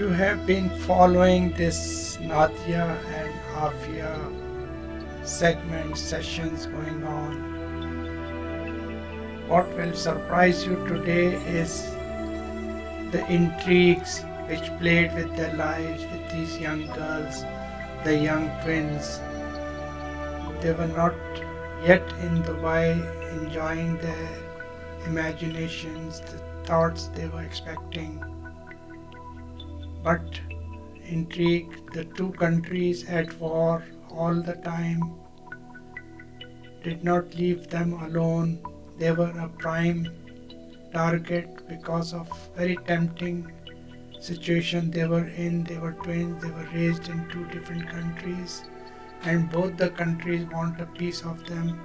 You have been following this Nazia and Afia segment sessions going on. What will surprise you today is the intrigues which played with their lives with these young girls, the young twins. They were not yet in Dubai enjoying their imaginations, the thoughts they were expecting. But intrigue, the two countries at war all the time, did not leave them alone. They were a prime target because of very tempting situation they were in. They were twins, they were raised in two different countries, and both the countries want a piece of them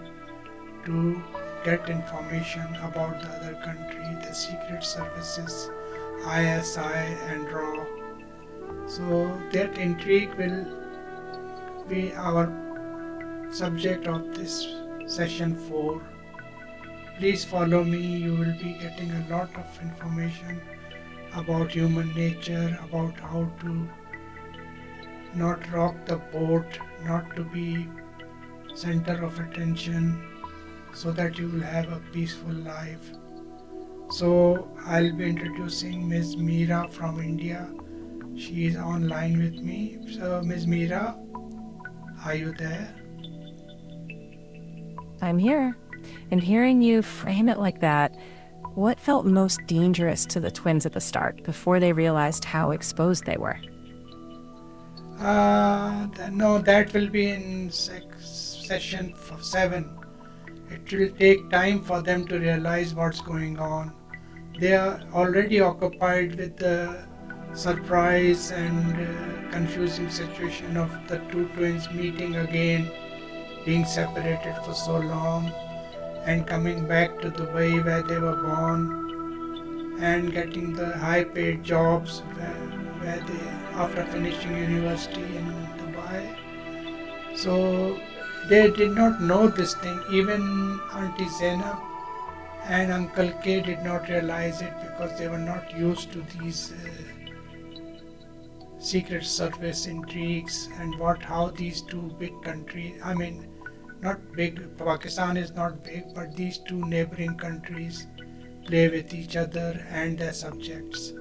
to get information about the other country, the secret services, ISI and RAW. So that intrigue will be our subject of this session 4. Please follow me, you will be getting a lot of information about human nature, about how to not rock the boat, not to be center of attention, so that you will have a peaceful life. So I'll be introducing Ms. Meera from India. She is online with me. So Ms. Meera, are you there? I'm here. And hearing you frame it like that, what felt most dangerous to the twins at the start before they realized how exposed they were? No, that will be in session 7. It will take time for them to realize what's going on. They are already occupied with the surprise and confusing situation of the two twins meeting again, being separated for so long, and coming back to Dubai where they were born, and getting the high paid jobs where they, after finishing university in Dubai. So they did not know this thing. Even Auntie Zainab and Uncle K did not realize it because they were not used to these secret service intrigues and how these two big countries, not big, Pakistan is not big, but these two neighboring countries play with each other and their subjects.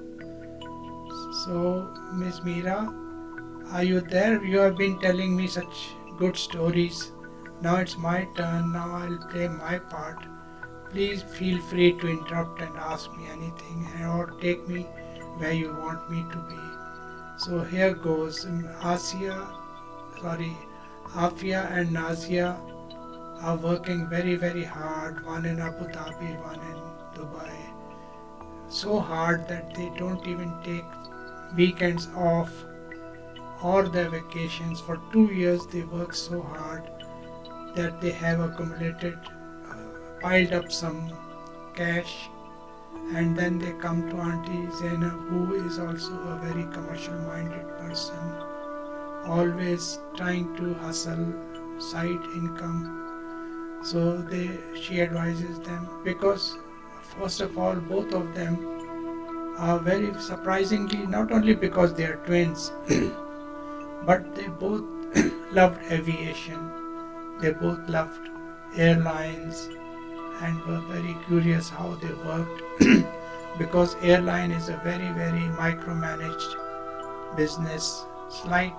So, Ms. Meera, are you there? You have been telling me such good stories. Now it's my turn. Now I'll play my part. Please feel free to interrupt and ask me anything or take me where you want me to be. So here goes. Afia and Nazia are working very, very hard, one in Abu Dhabi, one in Dubai. So hard that they don't even take weekends off or their vacations. For 2 years they work so hard that they have accumulated, piled up some cash, and then they come to Auntie Zainab, who is also a very commercial minded person, always trying to hustle side income. So she advises them, because first of all both of them are very surprisingly, not only because they are twins, but they both loved aviation. They both loved airlines and were very curious how they worked because airline is a very, very micromanaged business. Slight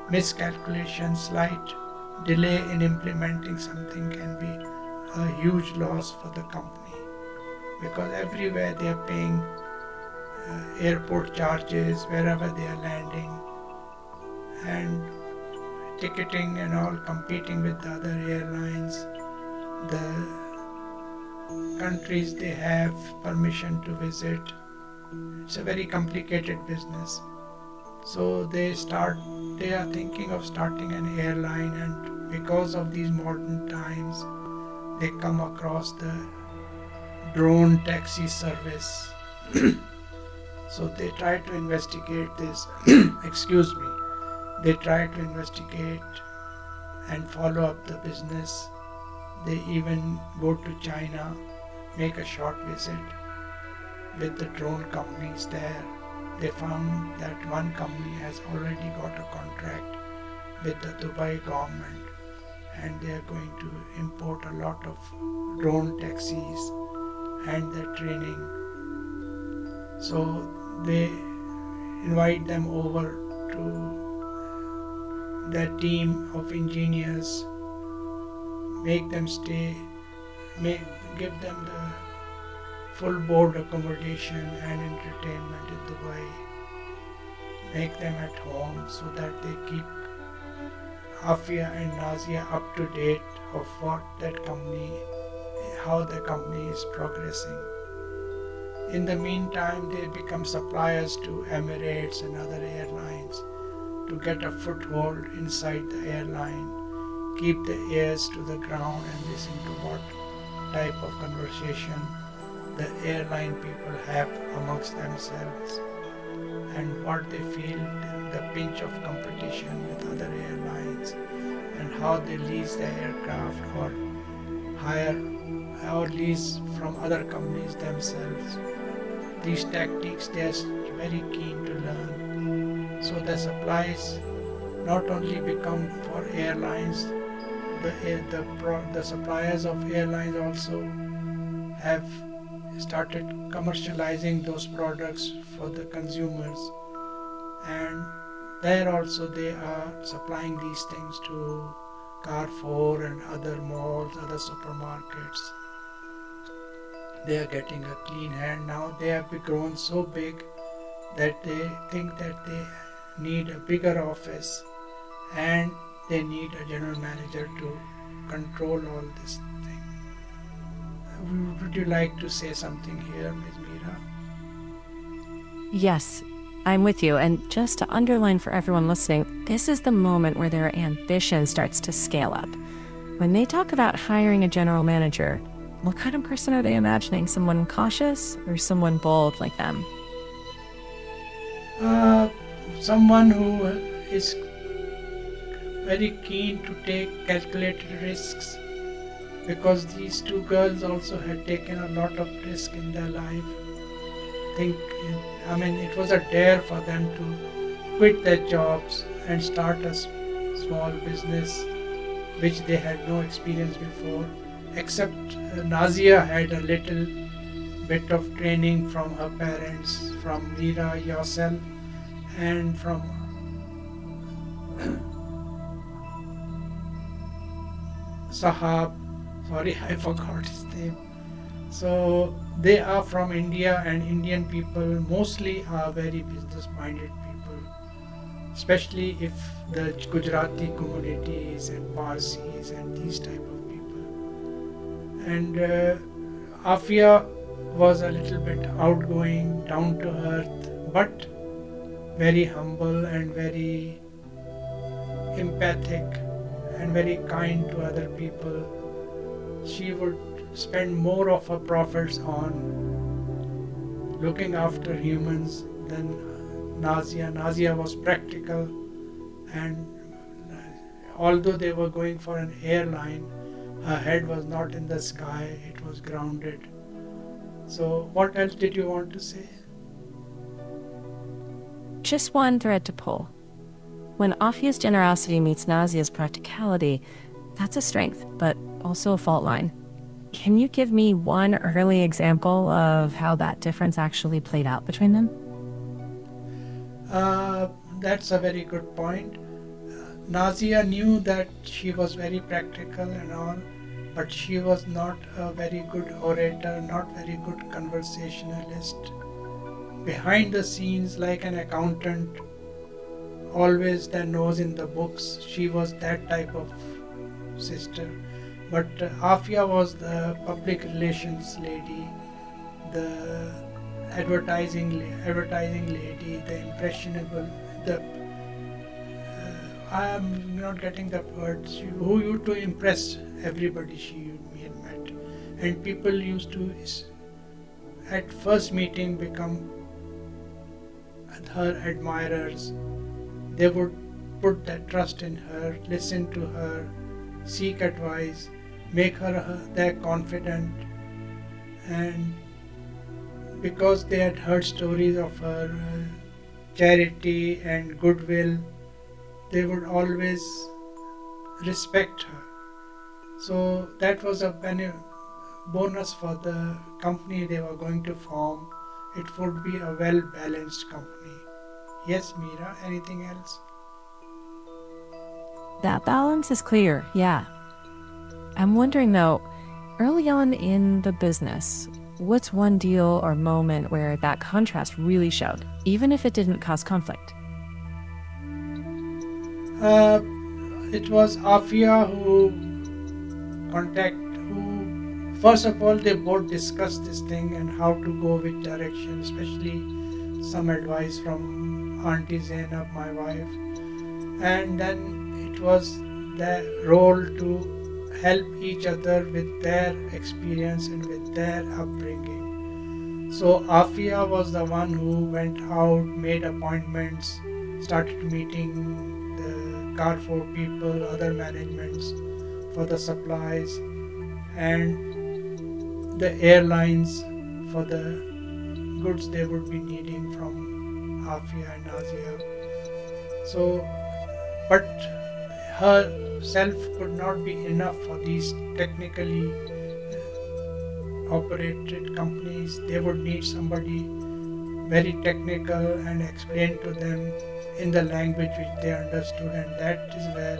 miscalculation, slight delay in implementing something can be a huge loss for the company, because everywhere they are paying airport charges wherever they are landing, and ticketing and all, competing with the other airlines. The countries they have permission to visit, it's a very complicated business. So they are thinking of starting an airline, and because of these modern times they come across the drone taxi service. So they try to investigate this. Excuse me. They try to investigate and follow up the business. They even go to China, make a short visit with the drone companies there. they found that one company has already got a contract with the Dubai government, and they are going to import a lot of drone taxis and their training. So they invite them over to their team of engineers, make them stay, make, give them the full board accommodation and entertainment in Dubai, make them at home so that they keep Afia and Nazia up to date of what that company, how the company is progressing. In the meantime, they become suppliers to Emirates and other airlines to get a foothold inside the airline, keep the ears to the ground and listen to what type of conversation the airline people have amongst themselves and what they feel the pinch of competition with other airlines and how they lease the aircraft or hire or lease from other companies themselves. These tactics they are very keen to learn. So the supplies not only become for airlines, the suppliers of airlines also have started commercializing those products for the consumers, and there also they are supplying these things to Carrefour and other malls, other supermarkets. They are getting a clean hand now. They have grown so big that they think that they need a bigger office and they need a general manager to control all this thing. Would you like to say something here, Ms. Meera? Yes, I'm with you. And just to underline for everyone listening, this is the moment where their ambition starts to scale up. When they talk about hiring a general manager, what kind of person are they imagining? Someone cautious or someone bold like them? Someone who is very keen to take calculated risks, because these two girls also had taken a lot of risk in their life. It was a dare for them to quit their jobs and start a small business which they had no experience before, except Nazia had a little bit of training from her parents, from Meera, yourself, and from Sahab. Sorry, I forgot his name. So they are from India, and Indian people mostly are very business-minded people, especially if the Gujarati communities and Parsis and these type of people. And Afia was a little bit outgoing, down to earth, but very humble and very empathic and very kind to other people. She would spend more of her profits on looking after humans than Nazia. Nazia was practical, and although they were going for an airline, her head was not in the sky, it was grounded. So what else did you want to say? Just one thread to pull. When Afia's generosity meets Nazia's practicality, that's a strength, but also a fault line. Can you give me one early example of how that difference actually played out between them? That's a very good point. Nazia knew that she was very practical and all, but she was not a very good orator, not very good conversationalist. Behind the scenes, like an accountant, always their nose in the books, she was that type of sister. But Afia was the public relations lady, the advertising lady, the impressionable, I am not getting the words, who used to impress everybody she had met. And people used to, at first meeting, become her admirers. They would put that trust in her, listen to her, seek advice, make her their confidant. And because they had heard stories of her charity and goodwill, they would always respect her. So that was a bonus for the company they were going to form. It would be a well balanced company. Yes, Meera, anything else? That balance is clear, yeah. I'm wondering though, early on in the business, what's one deal or moment where that contrast really showed, even if it didn't cause conflict? Uh, it was Afia who first of all they both discussed this thing and how to go with direction, especially some advice from Auntie Zainab, my wife, and then it was their role to help each other with their experience and with their upbringing. So Afia was the one who went out, made appointments, started meeting the Carrefour people, other managements for the supplies, and the airlines for the goods they would be needing from Afia and Nazia. So, but herself could not be enough for these technically operated companies. They would need somebody very technical and explain to them in the language which they understood, and that is where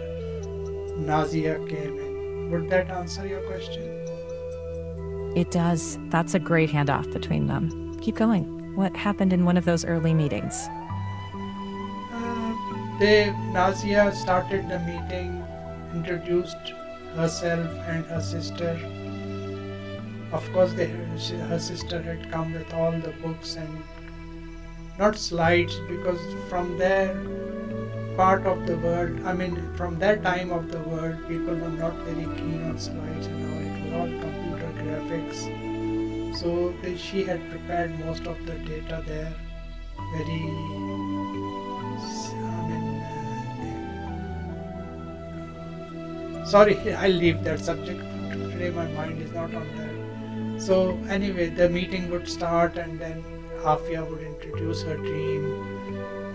Nazia came in. Would that answer your question? It does. That's a great handoff between them. Keep going. What happened in one of those early meetings? Uh, Nazia started the meeting, introduced herself and her sister. Of course, her sister had come with all the books and not slides, because from their part of the world, I mean, from that time of the world, people were not very keen on slides and all. It was all computer graphics. So she had prepared most of the data there. Very, I mean, sorry, I'll leave that subject. Today my mind is not on that. So anyway, the meeting would start, and then Afia would introduce her dream,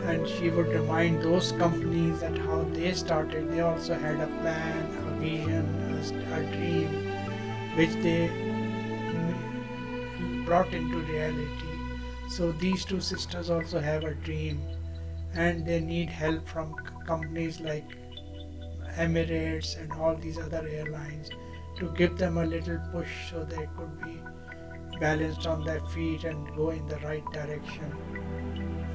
and she would remind those companies that how they started. They also had a plan, a vision, a dream, which they brought into reality. So these two sisters also have a dream, and they need help from companies like Emirates and all these other airlines to give them a little push so they could be balanced on their feet and go in the right direction.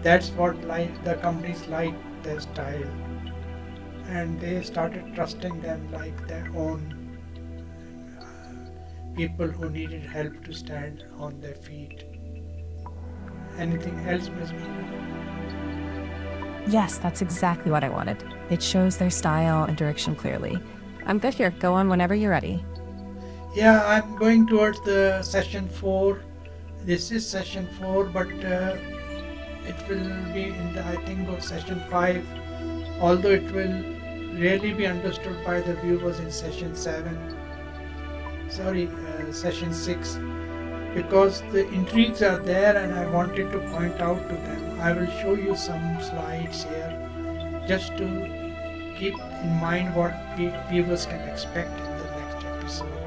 That's what the companies liked their style, and they started trusting them like their own people who needed help to stand on their feet. Anything else, Ms. Meena? Yes, that's exactly what I wanted. It shows their style and direction clearly. I'm good here. Go on whenever you're ready. Yeah, I'm going towards the session 4. This is session 4, but it will be in the, I think, session 5, although it will really be understood by the viewers in session 7. Sorry, session 6, because the intrigues are there and I wanted to point out to them. I will show you some slides here just to keep in mind what viewers can expect in the next episode.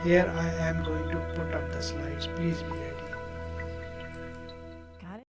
Here I am going to put up the slides. Please be ready. Got it?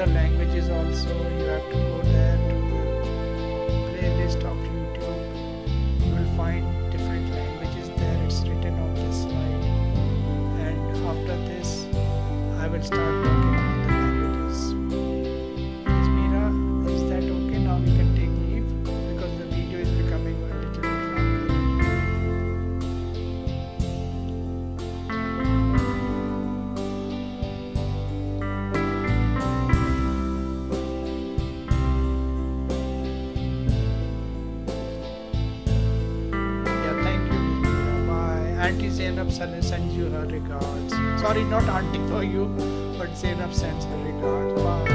other languages also. You have to go there to the playlist of YouTube. You will find different languages there. It's written on this slide. And after this, I will start talking about the languages. Miss Meera, is that okay? Now we can take leave because the video is becoming a little bit longer. Yeah, thank you, Miss Meera. Bye. Auntie Zainab sends you her regards. Sorry, not auntie for you, but Zainab sends her regards. Bye.